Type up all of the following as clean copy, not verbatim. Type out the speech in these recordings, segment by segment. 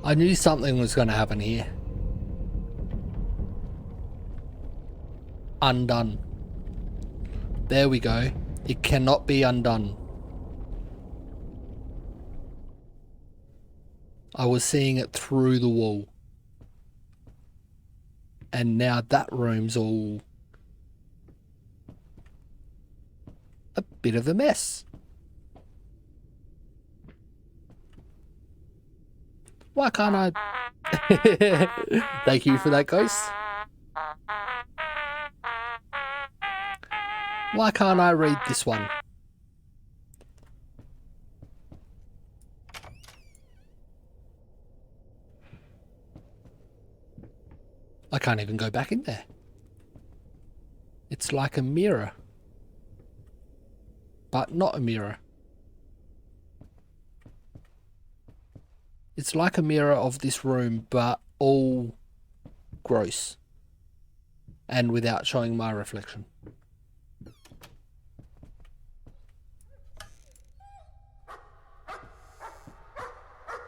I knew something was going to happen here. Undone. There we go. It cannot be undone. I was seeing it through the wall. And now that room's all a bit of a mess. Why can't I? Thank you for that, Ghost. Why can't I read this one? I can't even go back in there. It's like a mirror. But not a mirror. It's like a mirror of this room, but all gross. And without showing my reflection.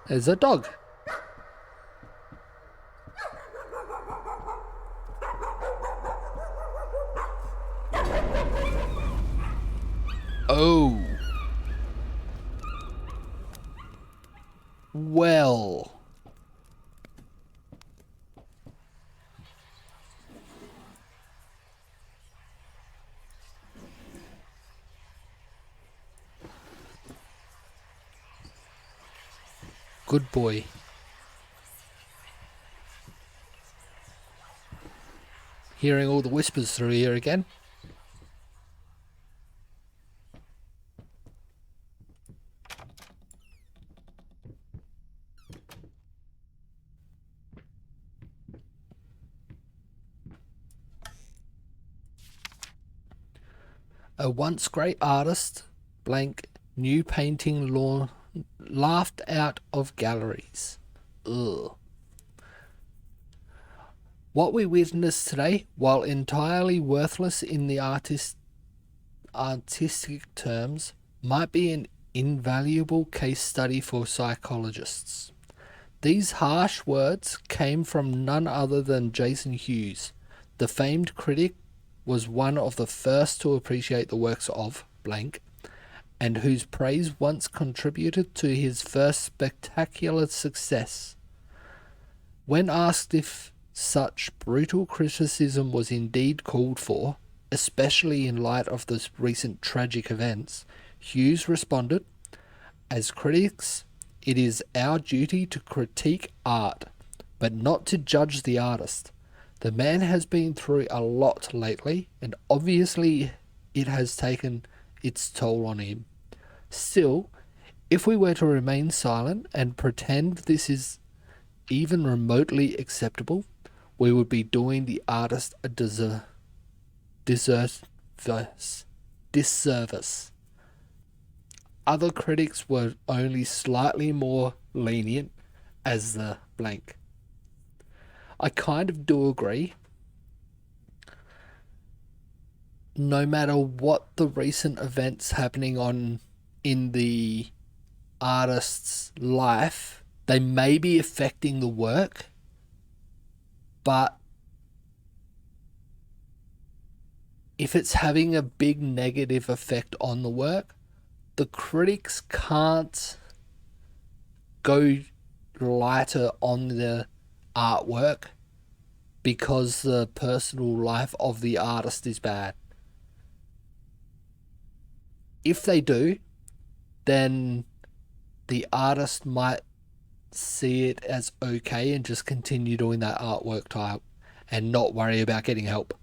There's a dog. Oh. Well. Good boy. Hearing all the whispers through here again. A once great artist, blank, new painting law, laughed out of galleries. Ugh. What we witnessed today, while entirely worthless in the artistic terms, might be an invaluable case study for psychologists. These harsh words came from none other than Jason Hughes, the famed critic was one of the first to appreciate the works of blank, and whose praise once contributed to his first spectacular success. When asked if such brutal criticism was indeed called for, especially in light of the recent tragic events, Hughes responded, "As critics, it is our duty to critique art, but not to judge the artist. The man has been through a lot lately, and obviously it has taken its toll on him. Still, if we were to remain silent and pretend this is even remotely acceptable, we would be doing the artist a disservice. Other critics were only slightly more lenient as the blank." I kind of do agree. No matter what the recent events happening in the artist's life, they may be affecting the work, but if it's having a big negative effect on the work, the critics can't go lighter on the artwork because the personal life of the artist is bad. If they do, then the artist might see it as okay and just continue doing that artwork type and not worry about getting help.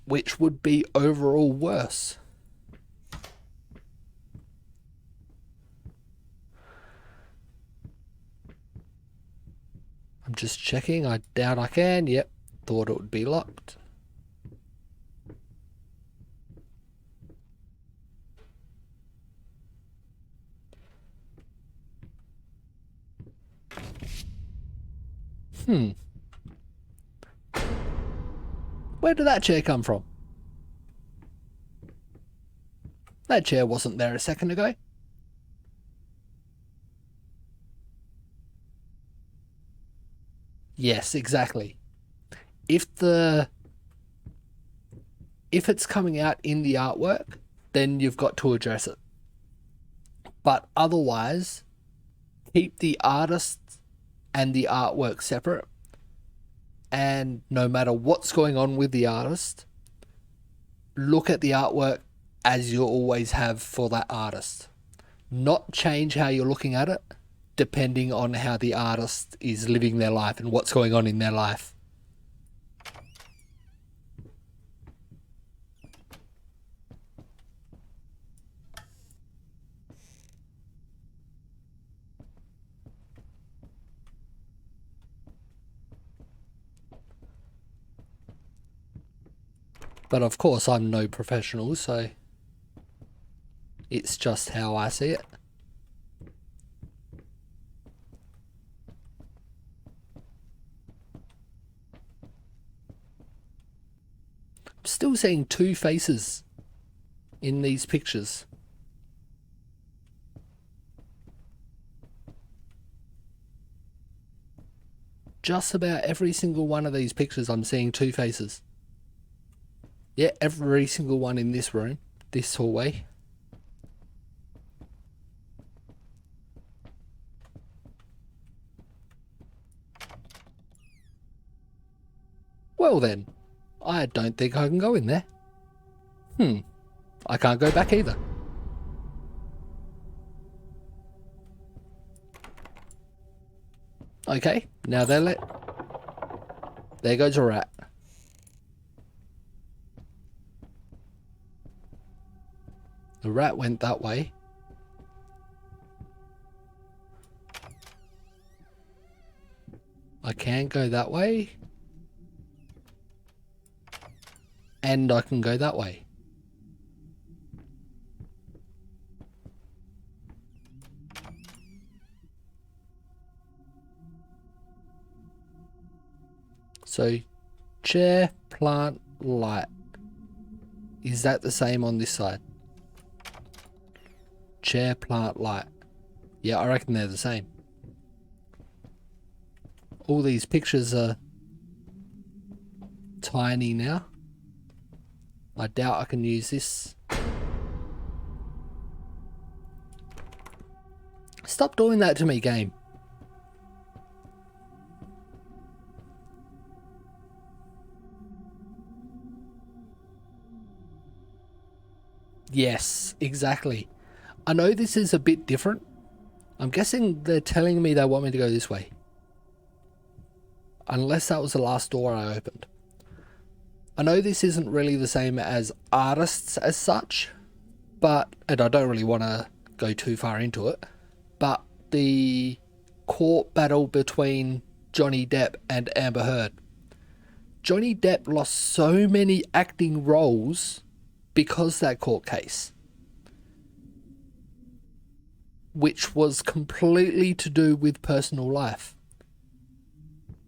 Which would be overall worse. I'm just checking. I doubt I can. Yep. Thought it would be locked. Where did that chair come from? That chair wasn't there a second ago. Yes, exactly. If the if it's coming out in the artwork, then you've got to address it. But otherwise, keep the artist and the artwork separate. And no matter what's going on with the artist, look at the artwork as you always have for that artist. Not change how you're looking at it depending on how the artist is living their life and what's going on in their life. But of course, I'm no professional, so it's just how I see it. I'm still seeing two faces in these pictures. Just about every single one of these pictures, I'm seeing two faces. Yeah, every single one in this room, this hallway. Well then, I don't think I can go in there. I can't go back either. Okay, now there goes a rat. The rat went that way. I can go that way. And I can go that way. So, chair, plant, light. Is that the same on this side? Chair, plant, light. Yeah, I reckon they're the same. All these pictures are tiny now. I doubt I can use this. Stop doing that to me, game. Yes, exactly. I know this is a bit different. I'm guessing they're telling me they want me to go this way. Unless that was the last door I opened. I know this isn't really the same as artists as such, and I don't really want to go too far into it, but the court battle between Johnny Depp and Amber Heard. Johnny Depp lost so many acting roles because that court case, which was completely to do with personal life.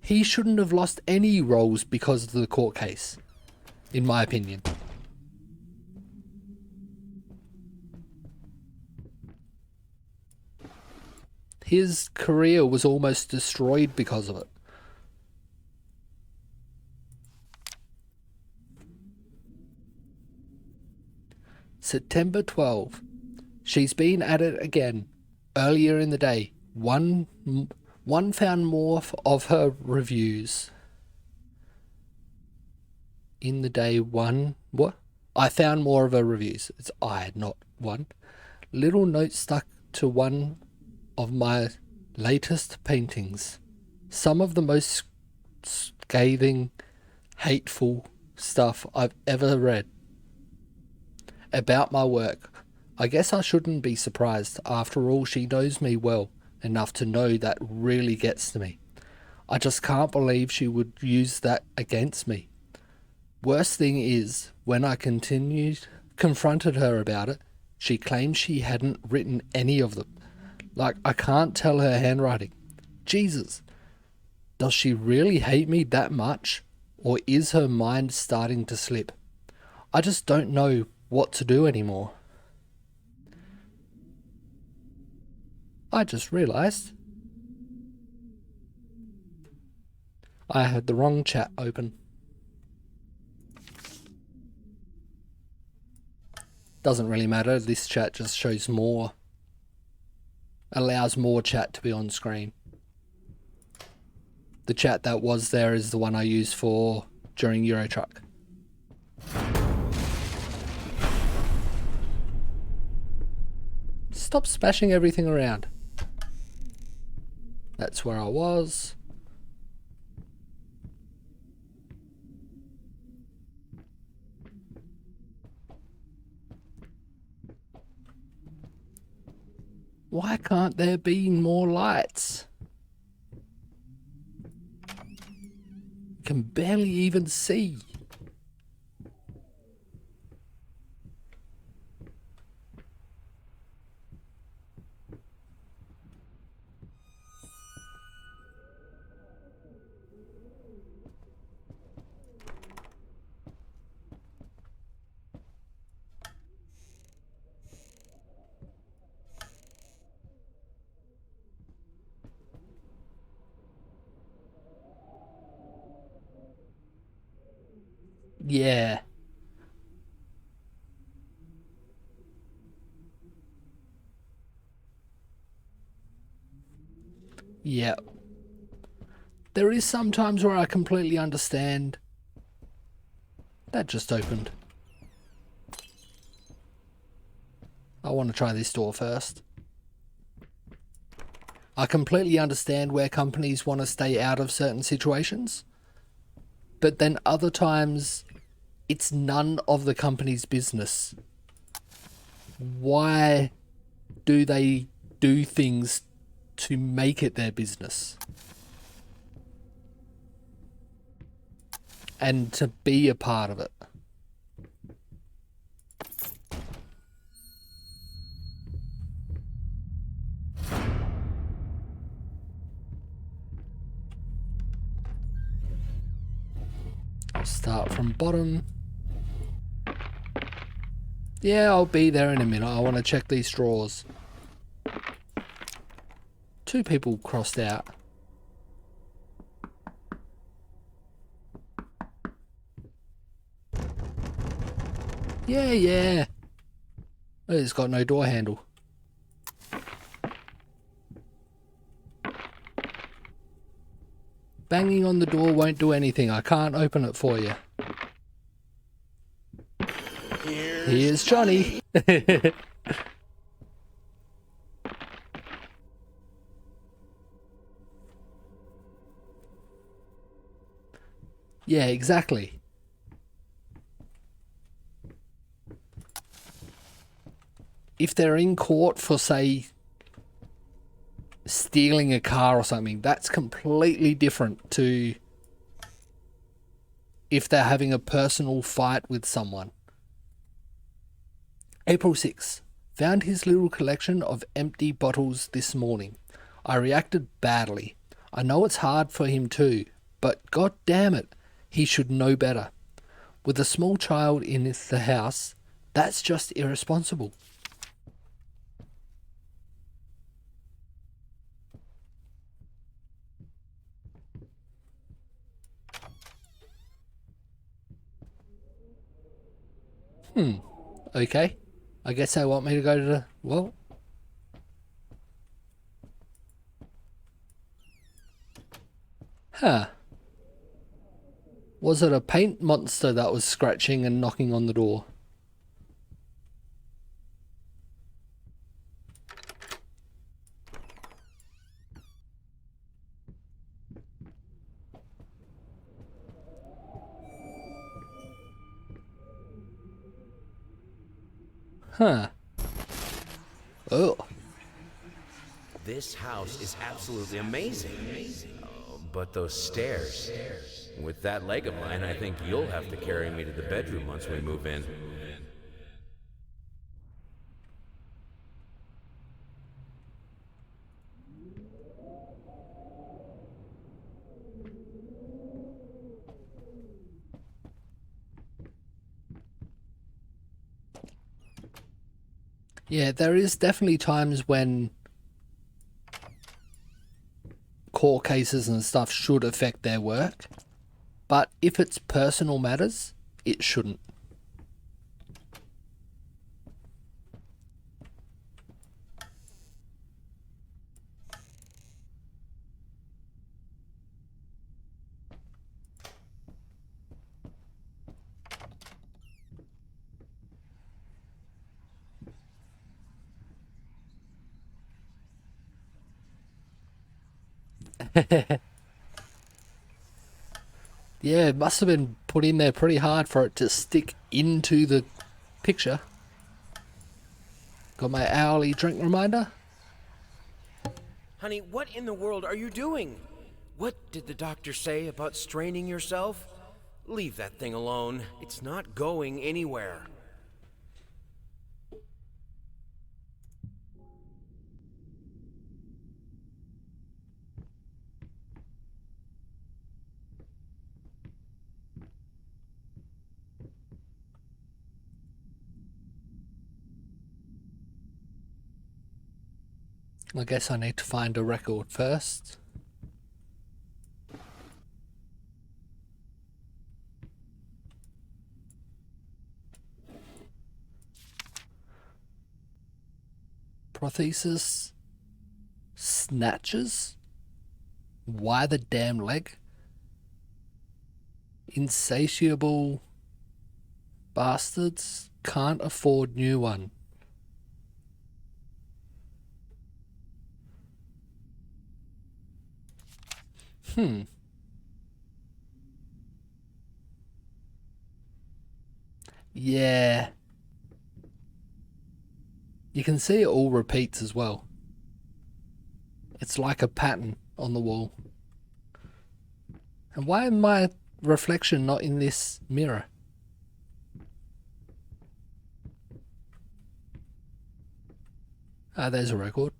He shouldn't have lost any roles because of the court case, in my opinion. His career was almost destroyed because of it. September 12. She's been at it again. Earlier in the day, one found more of her reviews. In the day one, what? I found more of her reviews. It's I, not one. Little note stuck to one of my latest paintings. Some of the most scathing, hateful stuff I've ever read about my work. I guess I shouldn't be surprised. After all, she knows me well enough to know that really gets to me. I just can't believe she would use that against me. Worst thing is, when I confronted her about it, she claimed she hadn't written any of them. Like, I can't tell her handwriting. Jesus. Does she really hate me that much? Or is her mind starting to slip? I just don't know what to do anymore. I just realised I had the wrong chat open. Doesn't really matter. This chat just shows more, allows more chat to be on screen. The chat that was there is the one I used for during Eurotruck. Stop smashing everything around. That's where I was. Why can't there be more lights? Can barely even see. Yeah. Yeah. There is some times where I completely understand. That just opened. I want to try this door first. I completely understand where companies want to stay out of certain situations, but then other times it's none of the company's business. Why do they do things to make it their business? And to be a part of it. I'll start from bottom. Yeah, I'll be there in a minute. I want to check these drawers. 2 people crossed out. Yeah, yeah. Oh, it's got no door handle. Banging on the door won't do anything. I can't open it for you. Here's Johnny. Yeah, exactly. If they're in court for, say, stealing a car or something, that's completely different to if they're having a personal fight with someone. April 6th. Found his little collection of empty bottles this morning. I reacted badly. I know it's hard for him too, but god damn it, he should know better. With a small child in the house, that's just irresponsible. Okay. I guess they want me to go to the... Well... Huh. Was it a paint monster that was scratching and knocking on the door? Huh. Oh. This house is absolutely amazing. But those stairs. With that leg of mine, I think you'll have to carry me to the bedroom once we move in. Yeah, there is definitely times when court cases and stuff should affect their work. But if it's personal matters, it shouldn't. Yeah, it must have been put in there pretty hard for it to stick into the picture. Got my hourly drink reminder. Honey, what in the world are you doing? What did the doctor say about straining yourself? Leave that thing alone. It's not going anywhere. I guess I need to find a record first. Prothesis snatches? Why the damn leg? Insatiable bastards can't afford new one. Yeah. You can see it all repeats as well. It's like a pattern on the wall. And why am my reflection not in this mirror? Ah, there's a record.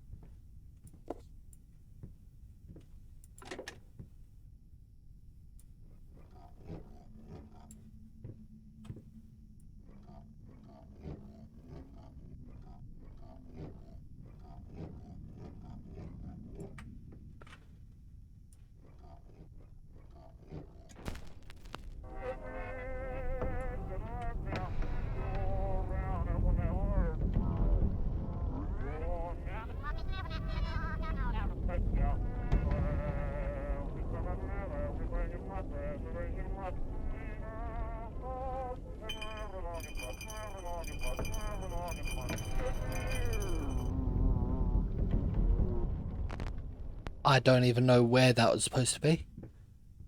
I don't even know where that was supposed to be,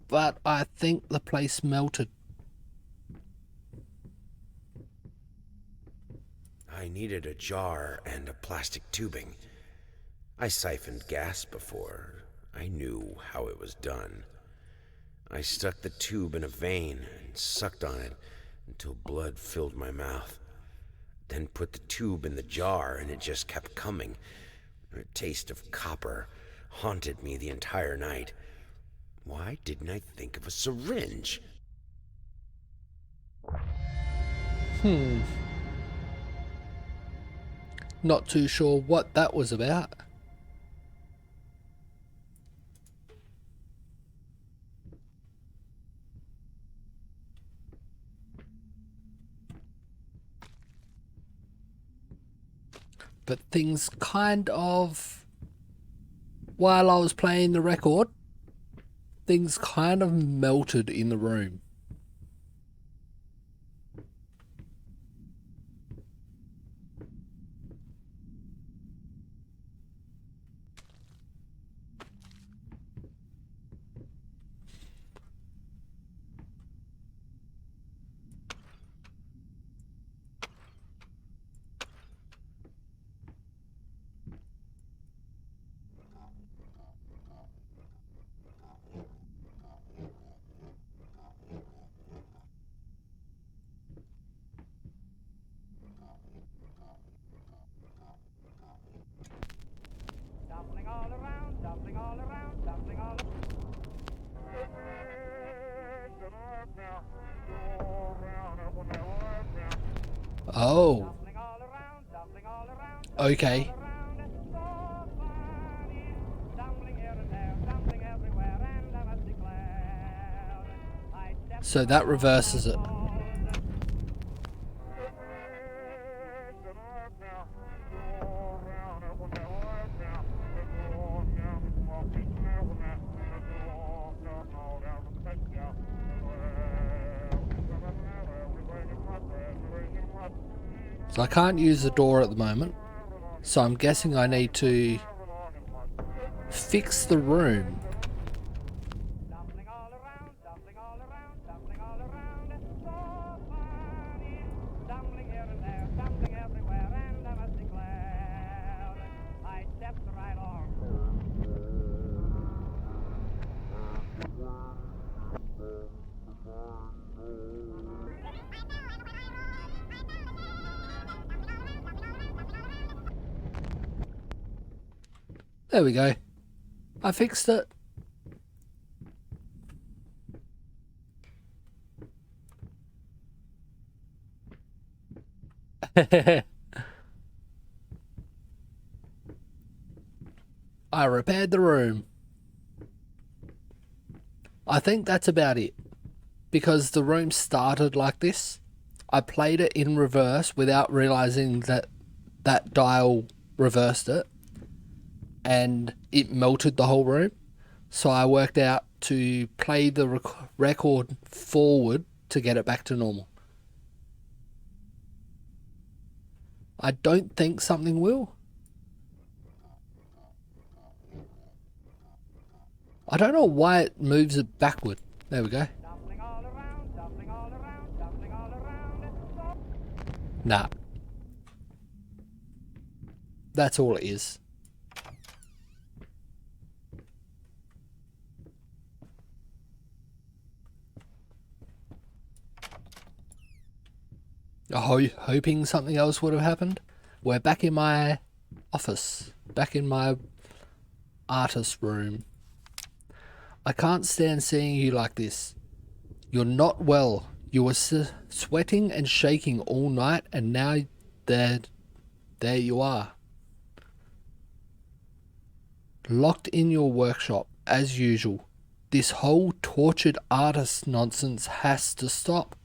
but I think the place melted. I needed a jar and a plastic tubing. I siphoned gas before. I knew how it was done. I stuck the tube in a vein and sucked on it until blood filled my mouth. Then put the tube in the jar and it just kept coming. A taste of copper haunted me the entire night. Why didn't I think of a syringe? Not too sure what that was about. But things kind of, while I was playing the record, things kind of melted in the room. Oh. Okay. So that reverses it. So I can't use the door at the moment. So I'm guessing I need to fix the room. There we go. I fixed it. I repaired the room. I think that's about it. Because the room started like this. I played it in reverse without realizing that that dial reversed it. And it melted the whole room. So I worked out to play the record forward to get it back to normal. I don't think something will. I don't know why it moves it backward. There we go. Nah. That's all it is. Hoping something else would have happened. We're back in my office. Back in my artist room. I can't stand seeing you like this. You're not well. You were sweating and shaking all night, and now there you are. Locked in your workshop, as usual. This whole tortured artist nonsense has to stop.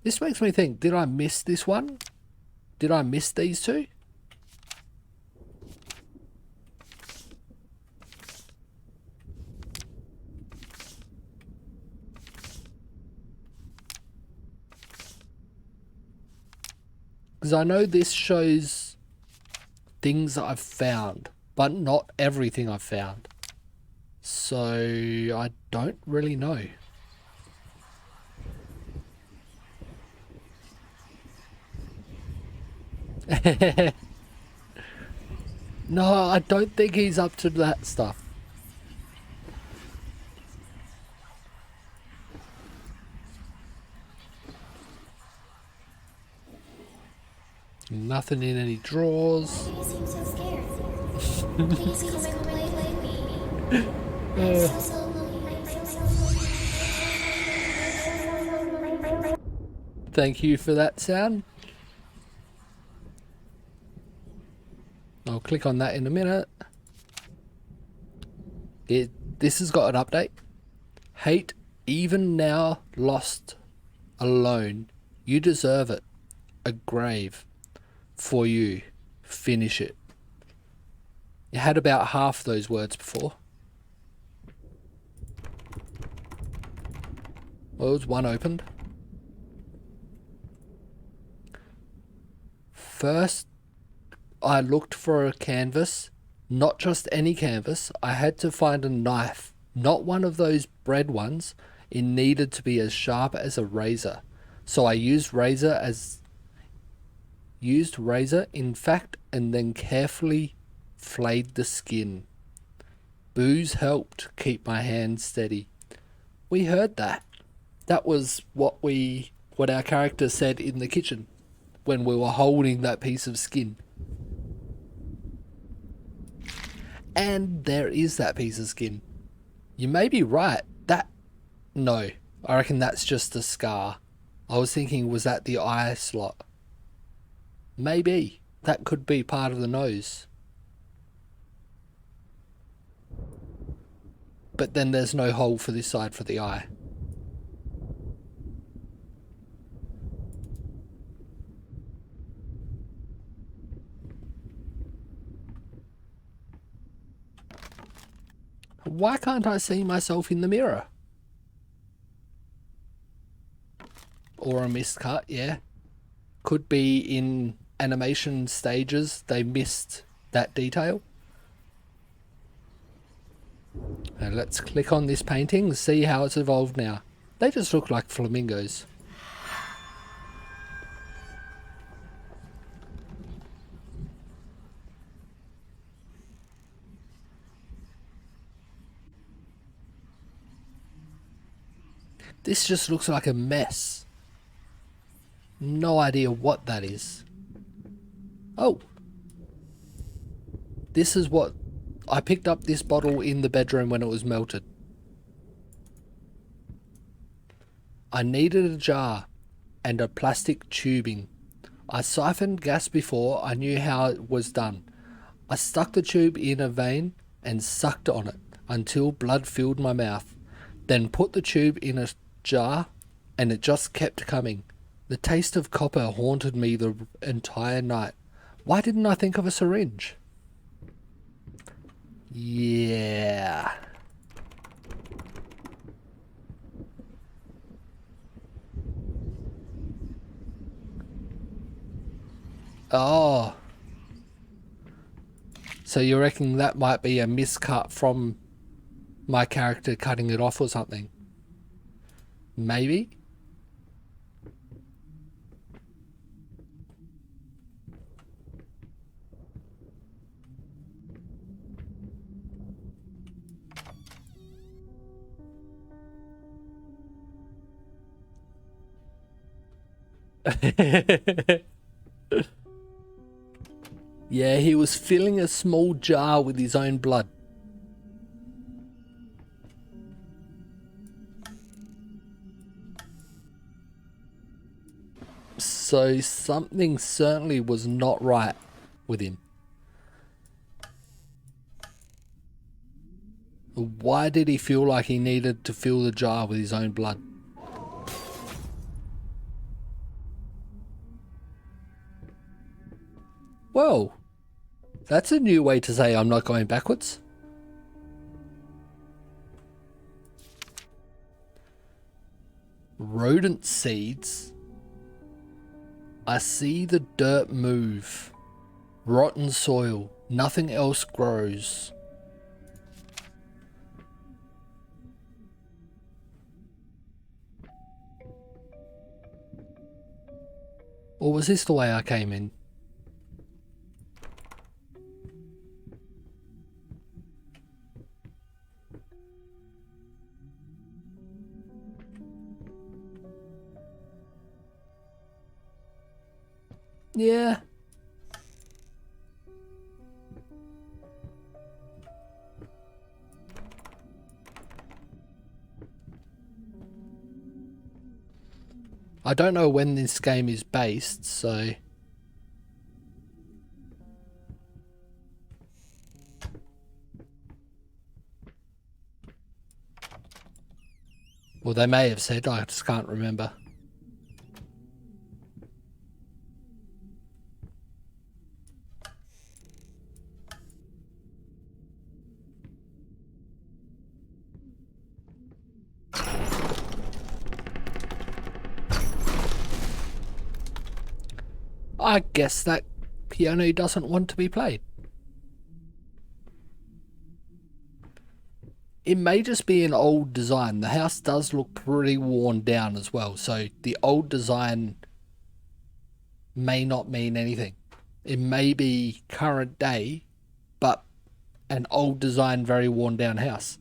This makes me think, did I miss this one? Did I miss these two? Because I know this shows things that I've found, but not everything I've found. So I don't really know. No, I don't think he's up to that stuff. Nothing in any drawers. You seem so scared. Please come and play with me. I'm so lonely. Thank you for that sound. I'll click on that in a minute. This has got an update. Hate, even now lost alone. You deserve it. A grave for you. Finish it. You had about half those words before. Well, there's one opened. First, I looked for a canvas, not just any canvas. I had to find a knife, not one of those bread ones. It needed to be as sharp as a razor. So I used razor, in fact, and then carefully flayed the skin. Booze helped keep my hand steady. We heard that. That was what our character said in the kitchen when we were holding that piece of skin. And there is that piece of skin. You may be right. No, I reckon that's just a scar. I was thinking, was that the eye slot? Maybe. That could be part of the nose. But then there's no hole for this side for the eye. Why can't I see myself in the mirror? Or a miscut, yeah. Could be in animation stages they missed that detail. Now let's click on this painting and see how it's evolved now. They just look like flamingos. This just looks like a mess. No idea what that is. Oh. This is what... I picked up this bottle in the bedroom when it was melted. I needed a jar and a plastic tubing. I siphoned gas before I knew how it was done. I stuck the tube in a vein and sucked on it until blood filled my mouth. Then put the tube in a jar and it just kept coming. The taste of copper haunted me the entire night. Why didn't I think of a syringe? Yeah. Oh. So you reckon that might be a miscut from my character cutting it off or something? Maybe? Yeah, he was filling a small jar with his own blood. So something certainly was not right with him. Why did he feel like he needed to fill the jar with his own blood? Whoa, that's a new way to say I'm not going backwards. Rodent seeds. I see the dirt move. Rotten soil. Nothing else grows. Or was this the way I came in? Yeah. I don't know when this game is based, so... Well, they may have said, I just can't remember. I guess that piano doesn't want to be played. It may just be an old design. The house does look pretty worn down as well, so the old design may not mean anything. It may be current day, but an old design, very worn down house.